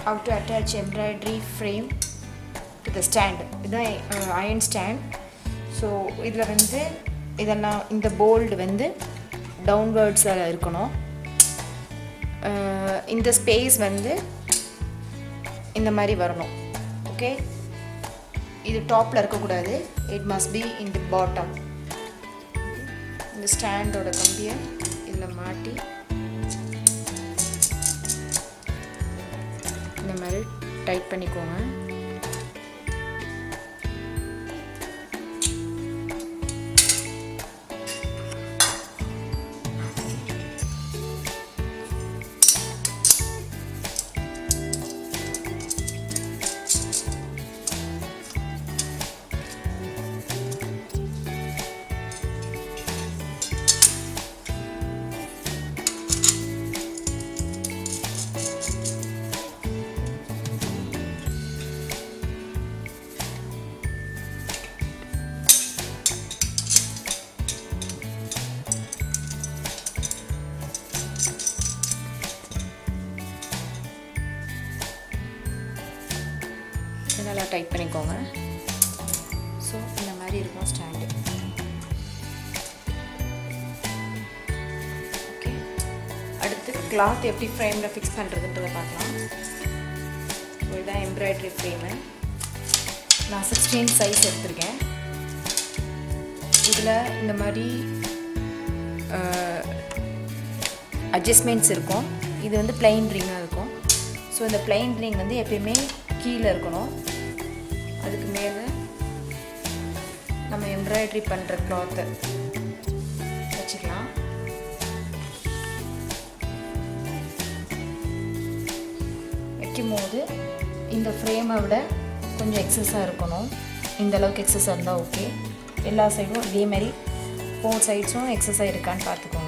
how to attach embroidery frame to the stand. This is iron stand. So இதில் வந்து இதெல்லாம் இந்த bolt வந்து டவுன்வர்ட்ஸாக இருக்கணும். இந்த ஸ்பேஸ் வந்து இந்த மாதிரி வரணும். ஓகே, இது டாப்பில் இருக்கக்கூடாது. It must be in the bottom. இந்த ஸ்டாண்டோட கம்பியை இதில் மாட்டி இந்த மாதிரி டைட் பண்ணிக்கோங்க. நல்லா டைட் பண்ணிக்கோங்க. ஸோ இந்த மாதிரி இருக்கும் ஸ்டாண்டு. ஓகே, அடுத்து கிளாத் எப்படி ஃப்ரேமில் ஃபிக்ஸ் பண்ணுறதுன்றதை பார்க்கலாம். இதுதான் எம்ப்ராய்டரி ஃப்ரேமு. நான் 16 சைஸ் எடுத்திருக்கேன். இதில் இந்த மாதிரி அட்ஜஸ்ட்மெண்ட்ஸ் இருக்கும். இது வந்து பிளைன் ரிங்காக இருக்கும். ஸோ இந்த பிளைன் ரிங் வந்து எப்பயுமே கீழே இருக்கணும். அதுக்கு மேலே நம்ம எம்ப்ராய்டரி பண்ணுற கிளாத்தை வச்சுக்கலாம். வைக்கும்போது இந்த ஃப்ரேமை விட கொஞ்சம் எக்ஸஸாக இருக்கணும். இந்த அளவுக்கு எக்ஸஸாக இருந்தால் ஓகே. எல்லா சைடும் இதேமாதிரி 4 சைட்ஸும் எக்ஸஸாக இருக்கான்னு பார்த்துக்கோங்க.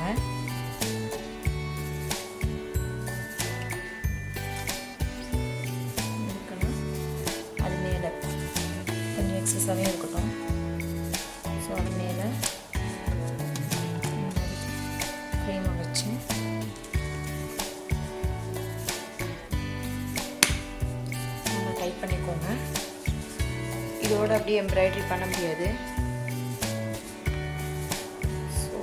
எக்ஸஸாகவே இருக்கட்டும். ஸோ அது மேலே ஃப்ரேமை வச்சு நல்லா டைட் பண்ணிக்கோங்க. இதோடு அப்படியே எம்ப்ராய்டரி பண்ண முடியாது. ஸோ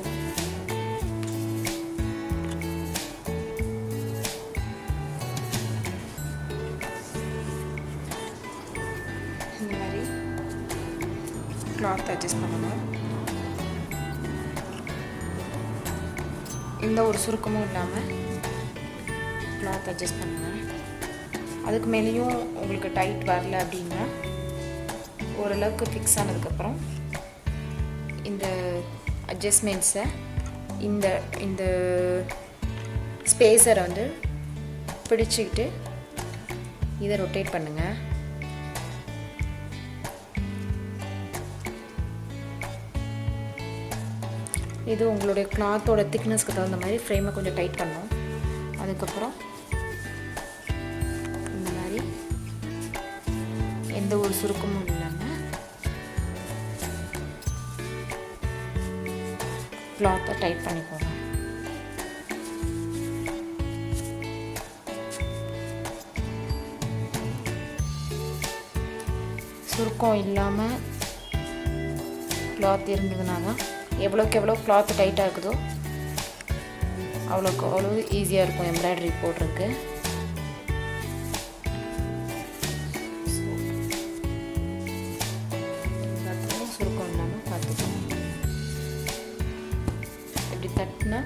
இந்த மாதிரி கிளாத் அட்ஜஸ்ட் பண்ணணும். எந்த ஒரு சுருக்கமும் இல்லாமல் கிளாத் அட்ஜஸ்ட் பண்ணுங்கள். அதுக்கு மேலேயும் உங்களுக்கு டைட் வரல அப்படின்னா ஓரளவுக்கு ஃபிக்ஸ் ஆனதுக்கப்புறம் இந்த அட்ஜஸ்ட்மெண்ட்ஸை இந்த இந்த ஸ்பேஸரை வந்து பிடிச்சிக்கிட்டு இதை ரொட்டேட் பண்ணுங்கள். இது உங்களுடைய கிளாத்தோட திக்னஸ்க்கு தகுந்த மாதிரி ஃப்ரேமை கொஞ்சம் டைட் பண்ணணும். அதுக்கப்புறம் இந்த மாதிரி எந்த ஒரு சுருக்கமும் இல்லாமல் கிளாத்தை டைட் பண்ணிக்கோங்க. சுருக்கம் இல்லாமல் கிளாத் இருந்ததுனா தான் எவ்வளோக்கு எவ்வளோ கிளாத் டைட்டாக இருக்குதோ அவ்வளோக்கு அவ்வளோ ஈஸியாக இருக்கும் எம்ப்ராய்டரி போடுறதுக்கு. சுருக்கம் இல்லாமல் பார்த்துக்கணும். இப்படி தட்டினா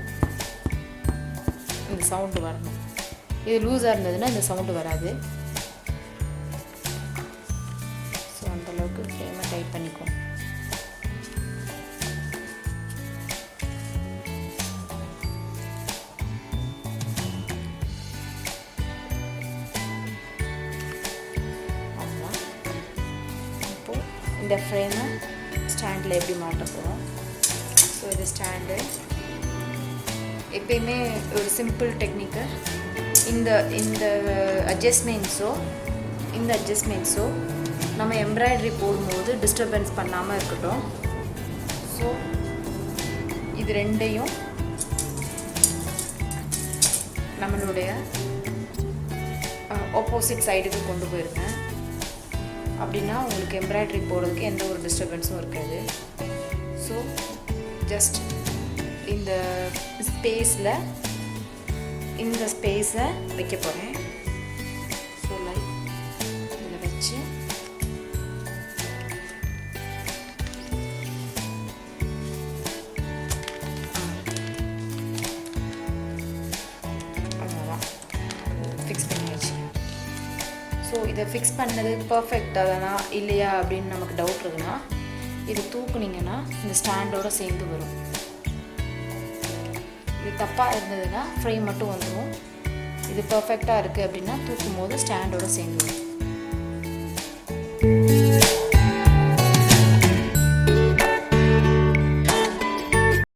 இந்த சவுண்டு வரணும். இது லூஸாக இருந்ததுன்னா இந்த சவுண்டு வராது. ஸோ அந்தளவுக்கு ஃப்ரேமை டைட் பண்ணிக்கணும். இந்த ஃப்ரேமை ஸ்டாண்டில் எப்படி மாட்ட போகிறோம். ஸோ இது ஸ்டாண்டு எப்பயுமே ஒரு சிம்பிள் டெக்னிக்கு. இந்த இந்த அட்ஜஸ்ட்மெண்ட்ஸோ நம்ம எம்ப்ராய்டரி போடும்போது டிஸ்டர்பன்ஸ் பண்ணாமல் இருக்கட்டும். ஸோ இது ரெண்டையும் நம்மளுடைய ஆப்போசிட் சைடுக்கு கொண்டு போயிருங்க. அப்படின்னா உங்களுக்கு எம்ப்ராய்டரி போடுறதுக்கு எந்த ஒரு டிஸ்டர்பன்ஸும் இருக்காது. ஸோ ஜஸ்ட் இந்த ஸ்பேஸை வைக்க போகிறேன். ஸோ லைக் இதில் வச்சு அவ்வளோதான் ஃபிக்ஸ் பண்ணியாச்சு. ஸோ இதை ஃபிக்ஸ் பண்ணது பர்ஃபெக்டாக தானா இல்லையா அப்படின்னு நமக்கு டவுட் இருக்குன்னா இது தூக்குனிங்கன்னா இந்த ஸ்டாண்டோடு சேர்ந்து வரும். இது தப்பாக இருந்ததுன்னா ஃப்ரேம் மட்டும் வந்துடும். இது பர்ஃபெக்டாக இருக்குது அப்படின்னா தூக்கும் போது ஸ்டாண்டோடு சேர்ந்து வரும்.